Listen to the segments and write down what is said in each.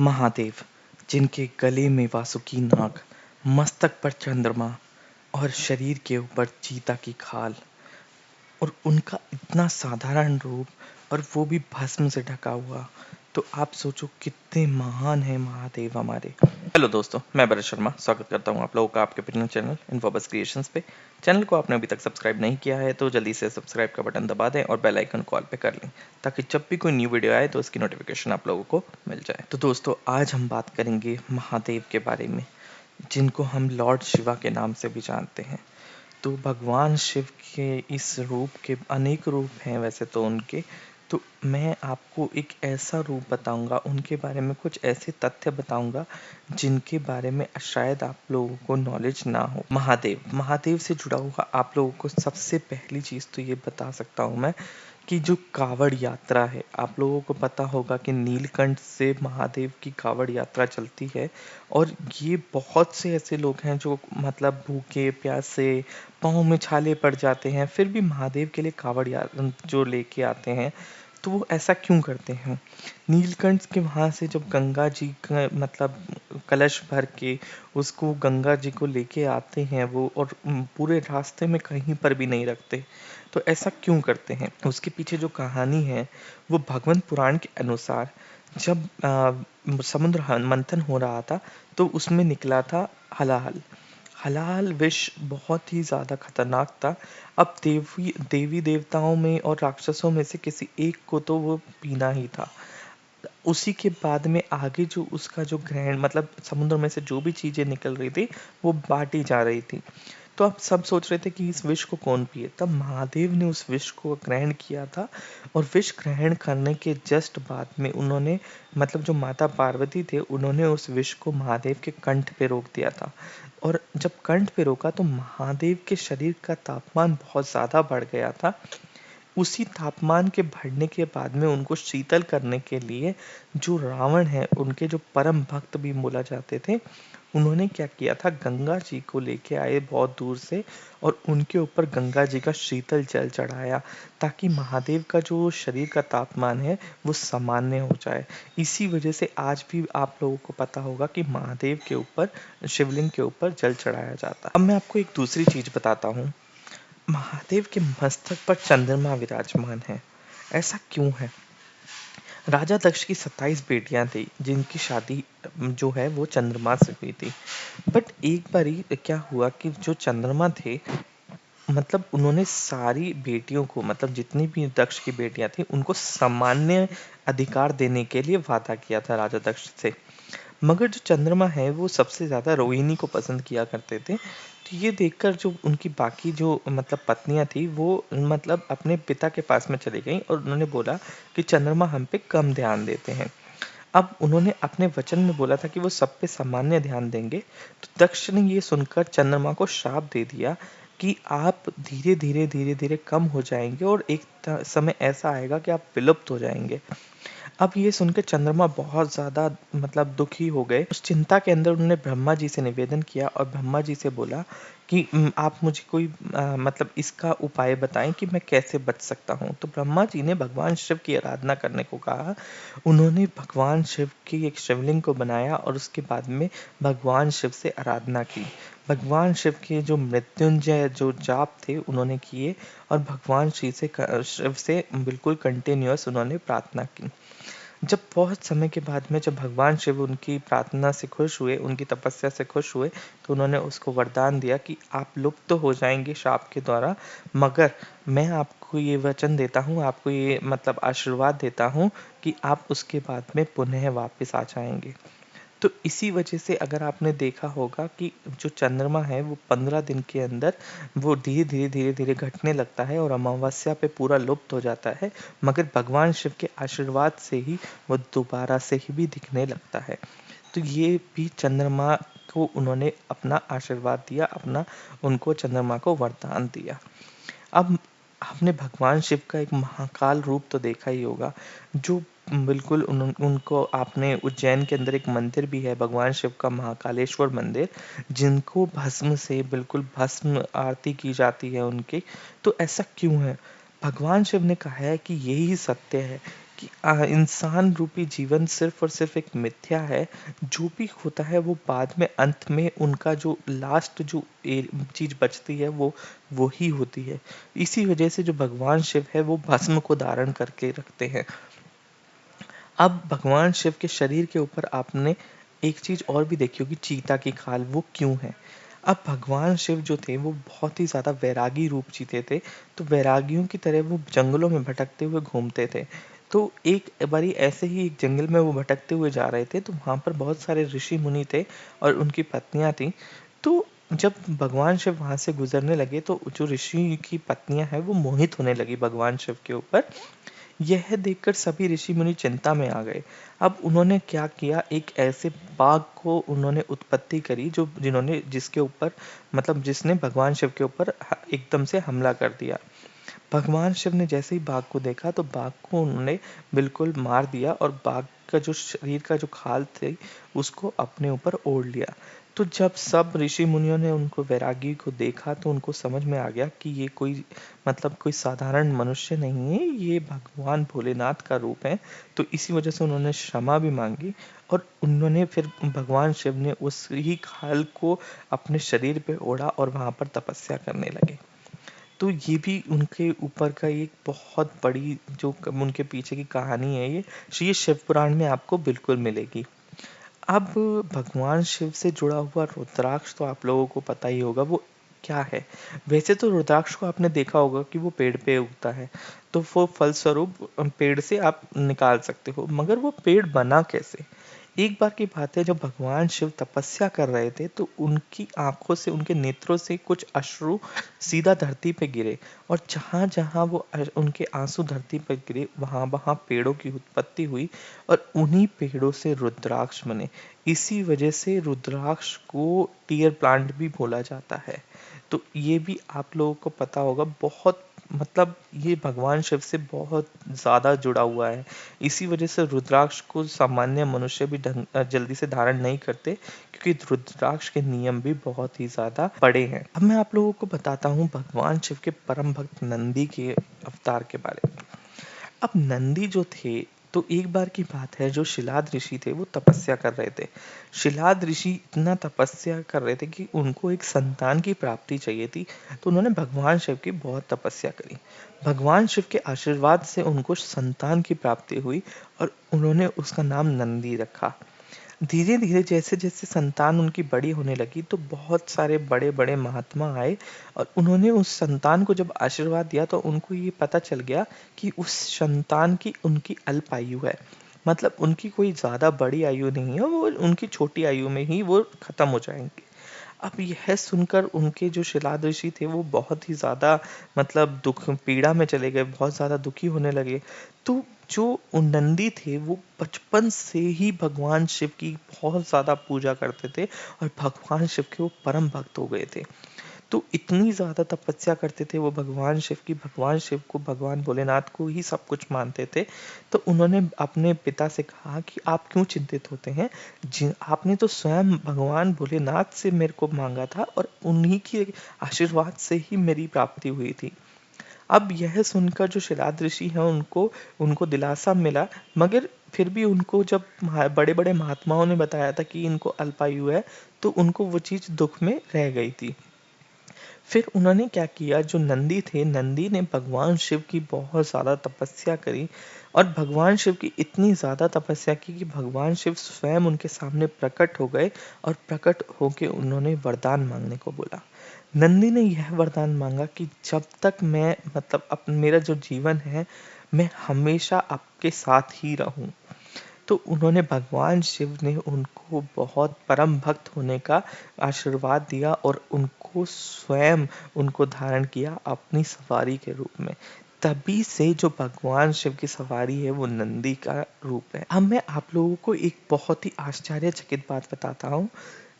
महादेव, जिनके गले में वासुकी नाग, मस्तक पर चंद्रमा और शरीर के ऊपर चीता की खाल, और उनका इतना साधारण रूप और वो भी भस्म से ढका हुआ। तो आप सोचो कितने महान हैं महादेव हमारे। हेलो दोस्तों, मैं भरत शर्मा स्वागत करता हूँ आप लोगों का आपके अपने चैनल इन्फोबस क्रिएशंस पे। चैनल को आपने अभी तक सब्सक्राइब नहीं किया है तो जल्दी से सब्सक्राइब का बटन दबा दें और बेल आइकन कॉल पे कर लें, ताकि जब भी कोई न्यू वीडियो आए तो उसकी नोटिफिकेशन आप लोगों को मिल जाए। तो दोस्तों, आज हम बात करेंगे महादेव के बारे में, जिनको हम लॉर्ड शिवा के नाम से भी जानते हैं। तो भगवान शिव के इस रूप के अनेक रूप हैं वैसे तो उनके। तो मैं आपको एक ऐसा रूप बताऊंगा, उनके बारे में कुछ ऐसे तथ्य बताऊंगा जिनके बारे में शायद आप लोगों को नॉलेज ना हो। महादेव से जुड़ा हुआ आप लोगों को सबसे पहली चीज़ तो ये बता सकता हूँ मैं कि जो कावड़ यात्रा है, आप लोगों को पता होगा कि नीलकंठ से महादेव की कावड़ यात्रा चलती है। और ये बहुत से ऐसे लोग हैं जो मतलब भूखे प्यासे पाँव में छाले पड़ जाते हैं, फिर भी महादेव के लिए कावड़ जो लेके आते हैं। तो वो ऐसा क्यों करते हैं? नीलकंठ के वहाँ से जब गंगा जी का मतलब कलश भर के उसको गंगा जी को लेके आते हैं वो, और पूरे रास्ते में कहीं पर भी नहीं रखते। तो ऐसा क्यों करते हैं? उसके पीछे जो कहानी है वो भगवंत पुराण के अनुसार, जब समुद्र मंथन हो रहा था तो उसमें निकला था हलाहल। हलाहल विष बहुत ही ज़्यादा खतरनाक था। अब देवी देवताओं में और राक्षसों में से किसी एक को तो वो पीना ही था। उसी के बाद में आगे जो उसका जो ग्रहण मतलब समुद्र में से जो भी चीज़ें निकल रही थी वो बाँटी जा रही थी। तो अब सब सोच रहे थे कि इस विष को कौन पिए? तब महादेव ने उस विष को ग्रहण किया था, और विष ग्रहण करने के जस्ट बाद में उन्होंने मतलब जो माता पार्वती थे उन्होंने उस विष को महादेव के कंठ पे रोक दिया था। और जब कंठ पे रोका तो महादेव के शरीर का तापमान बहुत ज़्यादा बढ़ गया था। उसी तापमान के बढ़ने के बाद में उनको शीतल करने के लिए जो रावण है, उनके जो परम भक्त भी बोला जाते थे, उन्होंने क्या किया था, गंगा जी को लेके आए बहुत दूर से और उनके ऊपर गंगा जी का शीतल जल चढ़ाया, ताकि महादेव का जो शरीर का तापमान है वो सामान्य हो जाए। इसी वजह से आज भी आप लोगों को पता होगा कि महादेव के ऊपर, शिवलिंग के ऊपर जल चढ़ाया जाता है। अब मैं आपको एक दूसरी चीज बताता हूँ। महादेव के मस्तक पर चंद्रमा विराजमान है। ऐसा क्यों है? राजा दक्ष की 27 बेटियां थी, जिनकी शादी जो है वो चंद्रमा से हुई थी। बट एक बारी क्या हुआ कि जो चंद्रमा थे, मतलब उन्होंने सारी बेटियों को, मतलब जितनी भी दक्ष की बेटियां थी उनको सामान्य अधिकार देने के लिए वादा किया था राजा दक्ष से। मगर जो चंद्रमा है वो सबसे ज़्यादा रोहिणी को पसंद किया करते थे। तो ये देखकर जो उनकी बाकी जो मतलब पत्नियां थी वो मतलब अपने पिता के पास में चली गईं और उन्होंने बोला कि चंद्रमा हम पे कम ध्यान देते हैं। अब उन्होंने अपने वचन में बोला था कि वो सब पे सामान्य ध्यान देंगे। तो दक्ष ने ये सुनकर चंद्रमा को श्राप दे दिया कि आप धीरे धीरे कम हो जाएंगे और एक समय ऐसा आएगा कि आप विलुप्त हो जाएंगे। अब ये सुनकर चंद्रमा बहुत ज़्यादा मतलब दुखी हो गए। उस चिंता के अंदर उन्होंने ब्रह्मा जी से निवेदन किया और ब्रह्मा जी से बोला कि आप मुझे कोई मतलब इसका उपाय बताएं कि मैं कैसे बच सकता हूँ। तो ब्रह्मा जी ने भगवान शिव की आराधना करने को कहा। उन्होंने भगवान शिव की एक शिवलिंग को बनाया और उसके बाद में भगवान शिव से आराधना की। भगवान शिव के जो मृत्युंजय जो जाप थे उन्होंने किए और भगवान शिव से बिल्कुल कंटिन्यूअस उन्होंने प्रार्थना की। जब बहुत समय के बाद में जब भगवान शिव उनकी प्रार्थना से खुश हुए, उनकी तपस्या से खुश हुए, तो उन्होंने उसको वरदान दिया कि आप लुप्त तो हो जाएँगे शाप के द्वारा, मगर मैं आपको ये वचन देता हूँ, आपको ये मतलब आशीर्वाद देता हूँ कि आप उसके बाद में पुनः वापस आ जाएँगे। तो इसी वजह से अगर आपने देखा होगा कि जो चंद्रमा है वो 15 दिन के अंदर वो धीरे धीरे घटने लगता है और अमावस्या पे पूरा लुप्त हो जाता है, मगर भगवान शिव के आशीर्वाद से ही वो दोबारा से ही भी दिखने लगता है। तो ये भी चंद्रमा को उन्होंने अपना आशीर्वाद दिया, अपना उनको चंद्रमा को वरदान दिया। अब आपने भगवान शिव का एक महाकाल रूप तो देखा ही होगा, जो बिल्कुल उनको आपने उज्जैन के अंदर एक मंदिर भी है भगवान शिव का, महाकालेश्वर मंदिर, जिनको भस्म से बिल्कुल भस्म आरती की जाती है उनकी। तो ऐसा क्यों है? भगवान शिव ने कहा है कि यही सत्य है कि इंसान रूपी जीवन सिर्फ़ और सिर्फ़ एक मिथ्या है। जो भी होता है वो बाद में अंत में उनका जो लास्ट जो चीज़ बचती है वो ही होती है। इसी वज़ह से जो भगवान शिव है वो भस्म को धारण करके रखते हैं। अब भगवान शिव के शरीर के ऊपर आपने एक चीज़ और भी देखी होगी, चीता की खाल, वो क्यों है? अब भगवान शिव जो थे वो बहुत ही ज़्यादा वैरागी रूप जीते थे, तो वैरागियों की तरह वो जंगलों में भटकते हुए घूमते थे। तो एक बारी ऐसे ही एक जंगल में वो भटकते हुए जा रहे थे, तो वहाँ पर बहुत सारे ऋषि-मुनि थे और उनकी पत्नियाँ थीं। तो जब भगवान शिव वहाँ से गुज़रने लगे तो जो ऋषि की पत्नियाँ हैं वो मोहित होने लगी भगवान शिव के ऊपर। यह देखकर सभी ऋषि-मुनि चिंता में आ गए। अब उन्होंने क्या किया, एक ऐसे बाघ को उन्होंने उत्पत्ति करी जो जिन्होंने जिसके ऊपर मतलब जिसने भगवान शिव के ऊपर एकदम से हमला कर दिया। भगवान शिव ने जैसे ही बाघ को देखा तो बाघ को उन्होंने बिल्कुल मार दिया और बाघ का जो शरीर का जो खाल थी उसको अपने ऊपर ओढ़ लिया। तो जब सब ऋषि मुनियों ने उनको वैरागी को देखा तो उनको समझ में आ गया कि ये कोई मतलब कोई साधारण मनुष्य नहीं है, ये भगवान भोलेनाथ का रूप है। तो इसी वजह से उन्होंने क्षमा भी मांगी और उन्होंने फिर भगवान शिव ने उस ही खाल को अपने शरीर पे ओढ़ा और वहां पर तपस्या करने लगे। तो ये भी उनके ऊपर का एक बहुत बड़ी जो उनके पीछे की कहानी है, ये शिव पुराण में आपको बिल्कुल मिलेगी। अब भगवान शिव से जुड़ा हुआ रुद्राक्ष तो आप लोगों को पता ही होगा वो क्या है। वैसे तो रुद्राक्ष को आपने देखा होगा कि वो पेड़ पे उगता है, तो वो फलस्वरूप पेड़ से आप निकाल सकते हो, मगर वो पेड़ बना कैसे? एक बार की बात है, जब भगवान शिव तपस्या कर रहे थे तो उनकी आंखों से, उनके नेत्रों से कुछ अश्रु सीधा धरती पे गिरे और जहां-जहां वो उनके आंसू धरती पर गिरे वहां-वहां पेड़ों की उत्पत्ति हुई और उन्हीं पेड़ों से रुद्राक्ष बने। इसी वजह से रुद्राक्ष को टीयर प्लांट भी बोला जाता है। तो ये भी आप लोगों को पता होगा, बहुत मतलब ये भगवान शिव से बहुत ज़्यादा जुड़ा हुआ है। इसी वजह से रुद्राक्ष को सामान्य मनुष्य भी जल्दी से धारण नहीं करते, क्योंकि रुद्राक्ष के नियम भी बहुत ही ज़्यादा बड़े हैं। अब मैं आप लोगों को बताता हूँ भगवान शिव के परम भक्त नंदी के अवतार के बारे में। अब नंदी जो थे, तो एक बार की बात है, जो शिलाद ऋषि थे वो तपस्या कर रहे थे। शिलाद ऋषि इतना तपस्या कर रहे थे कि उनको एक संतान की प्राप्ति चाहिए थी, तो उन्होंने भगवान शिव की बहुत तपस्या करी। भगवान शिव के आशीर्वाद से उनको संतान की प्राप्ति हुई और उन्होंने उसका नाम नंदी रखा। धीरे-धीरे जैसे-जैसे संतान उनकी बड़ी होने लगी तो बहुत सारे बड़े-बड़े महात्मा आए और उन्होंने उस संतान को जब आशीर्वाद दिया तो उनको ये पता चल गया कि उस संतान की उनकी अल्प आयु है। मतलब उनकी कोई ज़्यादा बड़ी आयु नहीं है, वो उनकी छोटी आयु में ही वो खत्म हो जाएँगे। अब यह सुनकर उनके जो शिलाद ऋषि थे वो बहुत ही ज़्यादा मतलब दुःख पीड़ा में चले गए, बहुत ज़्यादा दुखी होने लगे। तो जो नंदी थे वो बचपन से ही भगवान शिव की बहुत ज़्यादा पूजा करते थे और भगवान शिव के वो परम भक्त हो गए थे। तो इतनी ज़्यादा तपस्या करते थे वो भगवान शिव की, भगवान शिव को, भगवान भोलेनाथ को ही सब कुछ मानते थे। तो उन्होंने अपने पिता से कहा कि आप क्यों चिंतित होते हैं? आपने तो स्वयं भगवान भोलेनाथ से मेरे को माँगा था और उन्हीं के आशीर्वाद से ही मेरी प्राप्ति हुई थी। अब यह सुनकर जो शिलाद ऋषि हैं उनको उनको दिलासा मिला, मगर फिर भी उनको जब बड़े-बड़े महात्माओं ने बताया था कि इनको अल्पायु है, तो उनको वो चीज़ दुःख में रह गई थी। फिर उन्होंने क्या किया, जो नंदी थे, नंदी ने भगवान शिव की बहुत ज़्यादा तपस्या करी और भगवान शिव की इतनी ज़्यादा तपस्या की कि भगवान शिव स्वयं उनके सामने प्रकट हो गए और प्रकट होके उन्होंने वरदान मांगने को बोला। नंदी ने यह वरदान मांगा कि जब तक मैं मतलब मेरा जो जीवन है, मैं हमेशा आपके साथ ही रहूं। तो उन्होंने भगवान शिव ने उनको बहुत परम भक्त होने का आशीर्वाद दिया और उनको स्वयं उनको धारण किया अपनी सवारी के रूप में। तभी से जो भगवान शिव की सवारी है वो नंदी का रूप है। अब मैं आप लोगों को एक बहुत ही आश्चर्यचकित बात बताता हूँ।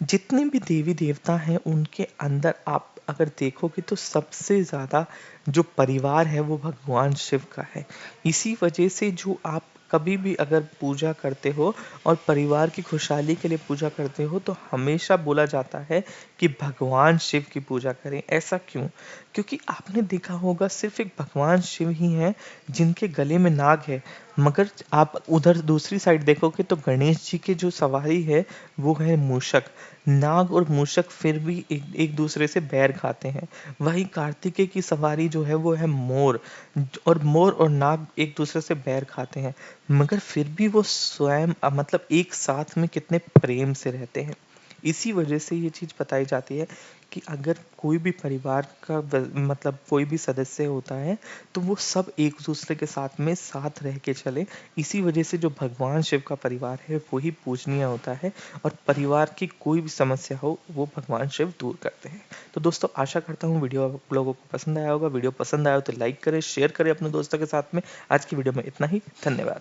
जितने भी देवी देवता हैं उनके अंदर आप अगर देखोगे तो सबसे ज़्यादा जो परिवार है वो भगवान शिव का है। इसी वजह से जो आप कभी भी अगर पूजा करते हो और परिवार की खुशहाली के लिए पूजा करते हो तो हमेशा बोला जाता है कि भगवान शिव की पूजा करें। ऐसा क्यों? क्योंकि आपने देखा होगा सिर्फ़ एक भगवान शिव ही हैं जिनके गले में नाग है। मगर आप उधर दूसरी साइड देखोगे तो गणेश जी की जो सवारी है वो है मूषक। नाग और मूषक फिर भी एक दूसरे से बैर खाते हैं। वहीं कार्तिकेय की सवारी जो है वो है मोर। और मोर और नाग एक दूसरे से बैर खाते हैं, मगर फिर भी वो स्वयं मतलब एक साथ में कितने प्रेम से रहते हैं। इसी वजह से ये चीज़ बताई जाती है कि अगर कोई भी परिवार का मतलब कोई भी सदस्य होता है तो वो सब एक दूसरे के साथ में साथ रह के चले। इसी वजह से जो भगवान शिव का परिवार है वो ही पूजनीय होता है, और परिवार की कोई भी समस्या हो वो भगवान शिव दूर करते हैं। तो दोस्तों, आशा करता हूँ वीडियो आप लोगों को पसंद आया होगा। वीडियो पसंद आया हो तो लाइक करें, शेयर करें अपने दोस्तों के साथ में। आज की वीडियो में इतना ही। धन्यवाद।